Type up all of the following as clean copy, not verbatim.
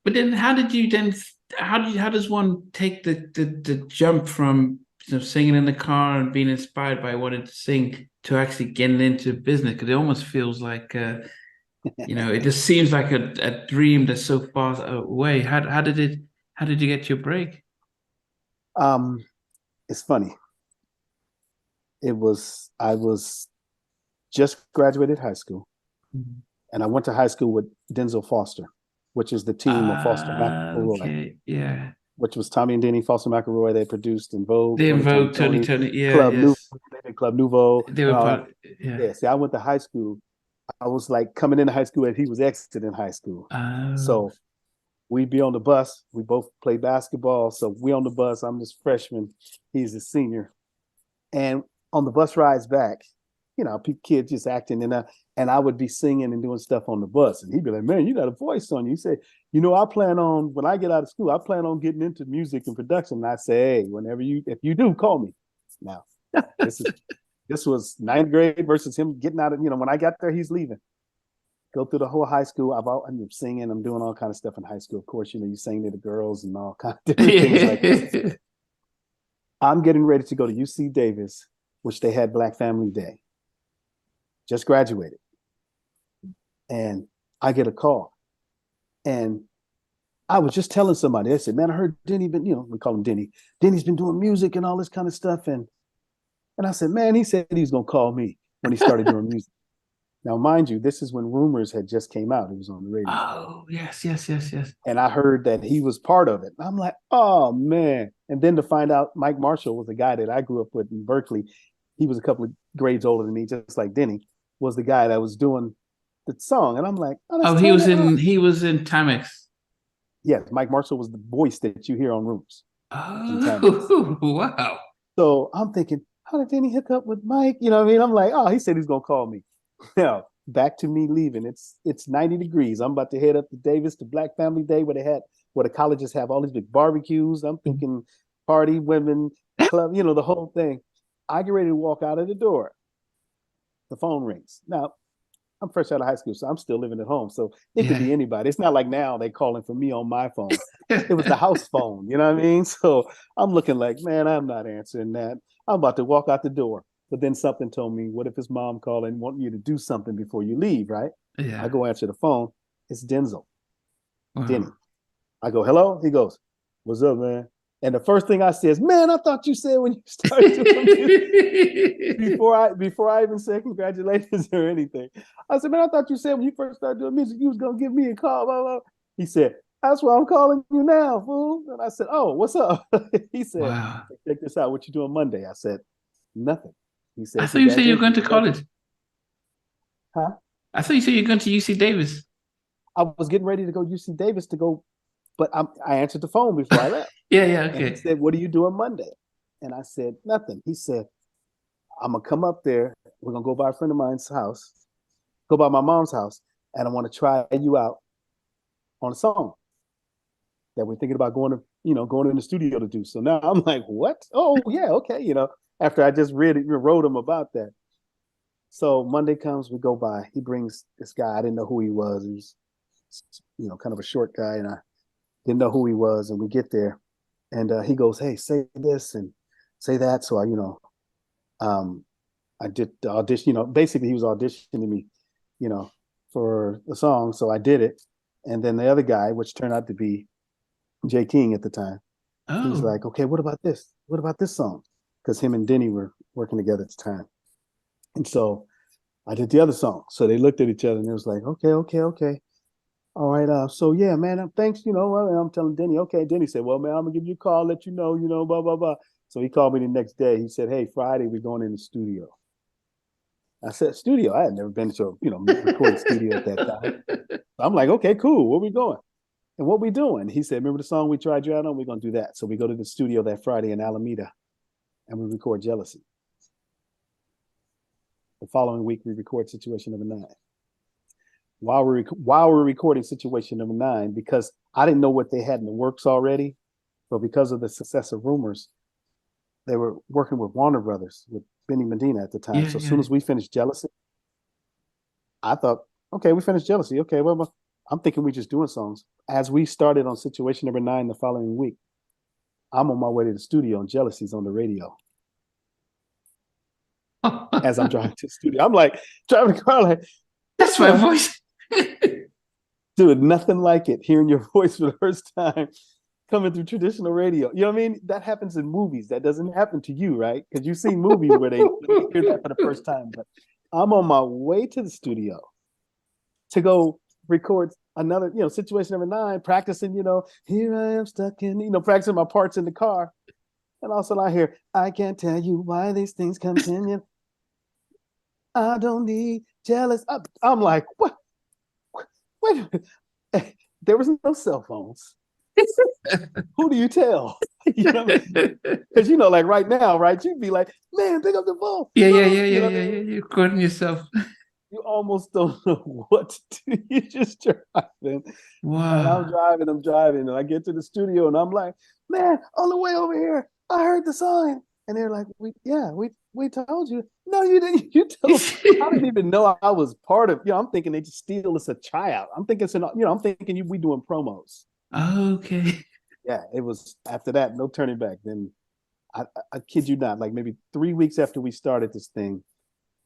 But then how does one take the jump from singing in the car and being inspired by wanting to sing to actually getting into business? Because it almost feels like it just seems like a dream that's so far away. How did you get your break? Um, it's funny. I was just graduated high school, Mhm. and I went to high school with Denzel Foster, which is the team of Foster McElroy, Okay, yeah. which was Tommy and Denny, Foster McElroy. They produced In Vogue, They Tony, invoked Tony Tony, Tony. Yeah, Club Nouveau, yes. they did Club Nouveau, They and were all that. part. Yeah. Yeah, see, I went to high school. I was like coming into high school as he was exiting high school. Oh, So we'd be on the bus. We both play basketball. So we on the bus. I'm this freshman. He's a senior. And on the bus rides back, kids just acting and I would be singing and doing stuff on the bus. And he'd be like, man, you got a voice on you. He said, I plan on, when I get out of school, I plan on getting into music and production. And I say, hey, if you do, call me. Now, this is, this was ninth grade versus him getting out of, when I got there, he's leaving. Go through the whole high school. I'm singing, I'm doing all kind of stuff in high school. Of course, you sing to the girls and all kind of different things like that. yeah. I'm getting ready to go to UC Davis, which they had Black Family Day. Just graduated. And I get a call. And I was just telling somebody, I said, man, I heard Denny been, we call him Denny. Denny's been doing music and all this kind of stuff. And I said, man, he said he was going to call me when he started doing music. Now, mind you, this is when Rumors had just came out. It was on the radio. Oh, yes, yes, yes, yes. And I heard that he was part of it. I'm like, oh, man. And then to find out Mike Marshall was a guy that I grew up with in Berkeley. He was a couple of grades older than me, just like Denny, was the guy that was doing the song. And I'm like, oh, that's Oh, totally. he was in Timex. Yes, Mike Marshall was the voice that you hear on Rooms in Timex. Oh, wow. So I'm thinking, how did Denny hook up with Mike? You know what I mean? I'm like, oh, he said he's gonna call me. Now back to me leaving. It's 90 degrees. I'm about to head up to Davis to Black Family Day where the colleges have all these big barbecues. I'm thinking party, women, club, the whole thing. I get ready to walk out of the door. The phone rings. Now I'm fresh out of high school, so I'm still living at home. So it could Yeah. be anybody. It's not like now they calling for me on my phone. It was the house phone, you know what I mean? So I'm looking like, man, I'm not answering that. I'm about to walk out the door. But then something told me, what if his mom called and want you to do something before you leave, right? I Yeah. go answer the phone. It's Denny. Wow. I go, hello? He goes, what's up, man? And the first thing I say is, man, I thought you said when you started doing music before I even said congratulations or anything. I said, man, I thought you said when you first started doing music, you was gonna give me a call. Blah, blah. He said, that's why I'm calling you now, fool. And I said, oh, what's up? He said, Wow. check this out. What you doing Monday? I said, nothing. He I said, thought you said you were going congratulations. to college. Huh? I thought you said you're going to UC Davis. I was getting ready to go UC Davis to go, but I answered the phone before I left. Yeah, yeah, And he okay. said, what are you doing Monday? And I said, nothing. He said, I'm gonna come up there. We're gonna go by a friend of mine's house, go by my mom's house, and I want to try you out on a song that we're thinking about going in the studio to do. So now I'm like, what? Oh yeah, okay. After I just wrote him about that. So Monday comes, we go by. He brings this guy. I didn't know who he was. He's, kind of a short guy, and I didn't know who he was. And we get there, and he goes, "Hey, say this and say that." So um, I did the audition. Basically he was auditioning me, you know, for the song. So I did it, and then the other guy, which turned out to be Jay King at the time, he's Oh, like, "Okay, what about this? What about this song?" Because him and Denny were working together at the time, and so I did the other song. So they looked at each other and it was like, "Okay, okay, okay." All right. So yeah, man. Thanks. I'm telling Denny. Okay. Denny said, "Well, man, I'm gonna give you a call, let you know. Blah blah blah." So he called me the next day. He said, "Hey, Friday we're going in the studio." I said, "Studio." I had never been to recording studio at that time. I'm like, "Okay, cool. Where we going? And what we doing?" He said, "Remember the song we tried you out on? We're gonna do that." So we go to the studio that Friday in Alameda, and we record "Jealousy." The following week, we record "Situation Number 9." While we're recording "Situation Number 9," because I didn't know what they had in the works already, but because of the success of Rumors, they were working with Warner Brothers with Benny Medina at the time. yeah, So as soon yeah. as we finished "Jealousy," I thought, okay, we finished "Jealousy." Okay, well, I'm thinking we're just doing songs. As we started on situation number 9 the following week, I'm on my way to the studio and Jealousy's on the radio. As I'm driving to the studio, I'm like driving the car, like, that's my voice. Dude, nothing like it. Hearing your voice for the first time coming through traditional radio. You know what I mean? That happens in movies. That doesn't happen to you, right? Because you've seen movies where they hear that for the first time. But I'm on my way to the studio to go record another, situation number 9, practicing, here I am stuck in, practicing my parts in the car. And also I hear, I can't tell you why these things continue. I don't need jealous. I'm like, what? Wait a minute. There was no cell phones. Who do you tell? Because like right now, right? You'd be like, man, pick up the phone. Yeah. You're recording yourself. You almost don't know what to do. You're just driving. Wow. And I'm driving, and I get to the studio, and I'm like, man, on the way over here, I heard the sign. And they're like, we told you. No, you didn't. You told. I didn't even know I was part of. I'm thinking they just steal us a tryout. I'm thinking we doing promos. Okay. Yeah, it was after that, no turning back. Then I kid you not, like maybe 3 weeks after we started this thing,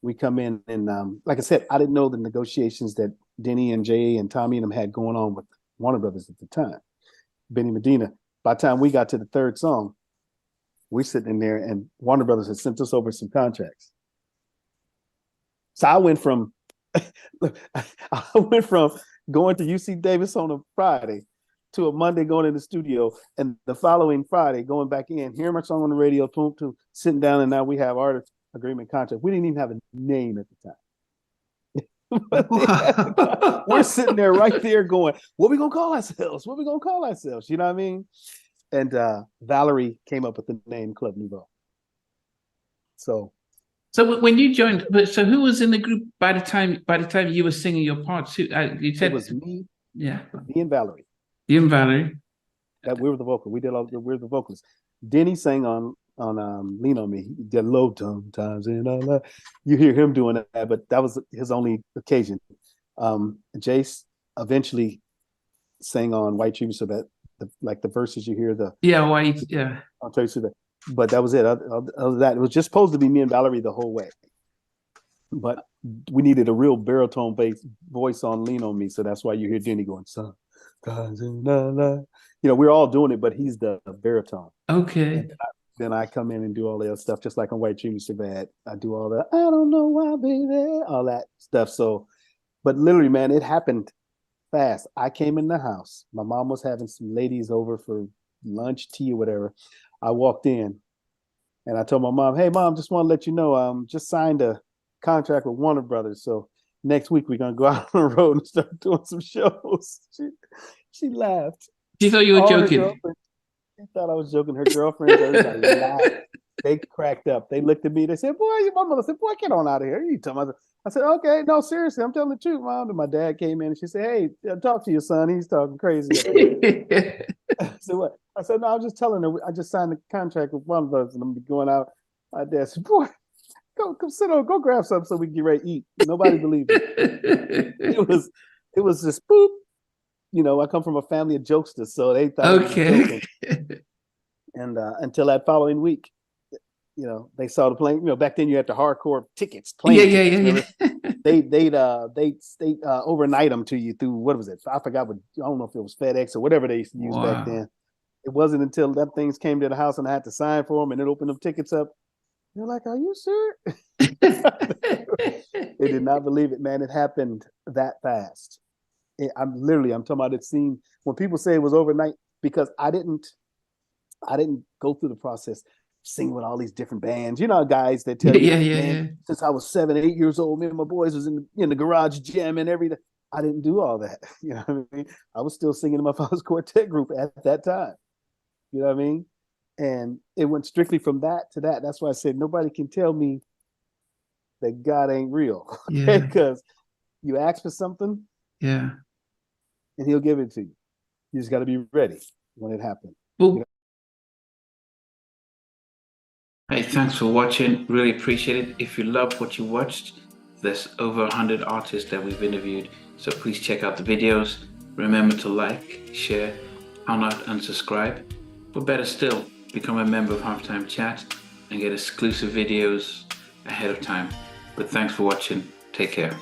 we come in and like I said, I didn't know the negotiations that Denny and Jay and Tommy and them had going on with Warner Brothers at the time. Benny Medina. By the time we got to the 3rd song, we're sitting in there and Warner Brothers had sent us over some contracts. So I went from going to UC Davis on a Friday to a Monday going in the studio, and the following Friday going back in, hearing my song on the radio, to sitting down, and now we have artist agreement contract. We didn't even have a name at the time. We're sitting there right there going, what we gonna call ourselves? What we gonna call ourselves? You know what I mean? And Valerie came up with the name Club Nouveau. So when you joined, so who was in the group by the time you were singing your parts? You said it was me, me and Valerie. You and Valerie. That we were the vocal. We were the vocalists. Denny sang on Lean on Me. He did low tone times in our life. You hear him doing that, but that was his only occasion. Jace eventually sang on White Tribute, so that the verses you hear White, yeah. I'll tell you so that. But that was it. Other than that, it was just supposed to be me and Valerie the whole way. But we needed a real baritone bass voice on Lean on Me, so that's why you hear Denny going, son. We're all doing it, but he's the baritone. Okay. Then I come in and do all the other stuff, just like on White Tribute so bad. I do all that. I don't know why, baby, all that stuff. So, but literally, man, it happened fast. I came in the house. My mom was having some ladies over for lunch, tea, or whatever. I walked in, and I told my mom, "Hey, mom, just want to let you know, just signed a contract with Warner Brothers. So next week we're gonna go out on the road and start doing some shows." She laughed. She thought you were joking. She thought I was joking. Her girlfriends, everybody laughed. They cracked up. They looked at me. They said, "Boy," my mother said, "Boy, get on out of here." You tell me. I said, "Okay, no, seriously, I'm telling the truth, Mom." And my dad came in and she said, "Hey, talk to your son. He's talking crazy." I said, "What?" I said, "No, I was just telling her. I just signed a contract with one of us, and I'm going out." My dad said, "Boy, come sit down, go grab something so we can get ready to eat." Nobody believed it. It was just boop. I come from a family of jokesters, so they thought I was joking. And until that following week, they saw the plane. Back then you had the hardcore tickets. Yeah. They'd overnight them to you through, what was it? I forgot I don't know if it was FedEx or whatever they used to use back then. It wasn't until that things came to the house and I had to sign for them and it opened them tickets up. They're like, "Are you sure?" They did not believe it, man. It happened that fast. I'm talking about it seemed, when people say it was overnight, because I didn't go through the process singing with all these different bands. Guys that tell you, man, since I was 7, 8 years old, me and my boys was in the garage jamming every day. I didn't do all that. You know what I mean? I was still singing in my father's quartet group at that time. You know what I mean? And it went strictly from that to that. That's why I said nobody can tell me that God ain't real. Yeah. Because you ask for something, yeah, and He'll give it to you. You just got to be ready when it happens. Well, hey, thanks for watching. Really appreciate it. If you loved what you watched, There's over 100 artists that we've interviewed, so please check out the videos. Remember to like, share, how not unsubscribe, but better still, become a member of Halftime Chat and get exclusive videos ahead of time. But thanks for watching. Take care.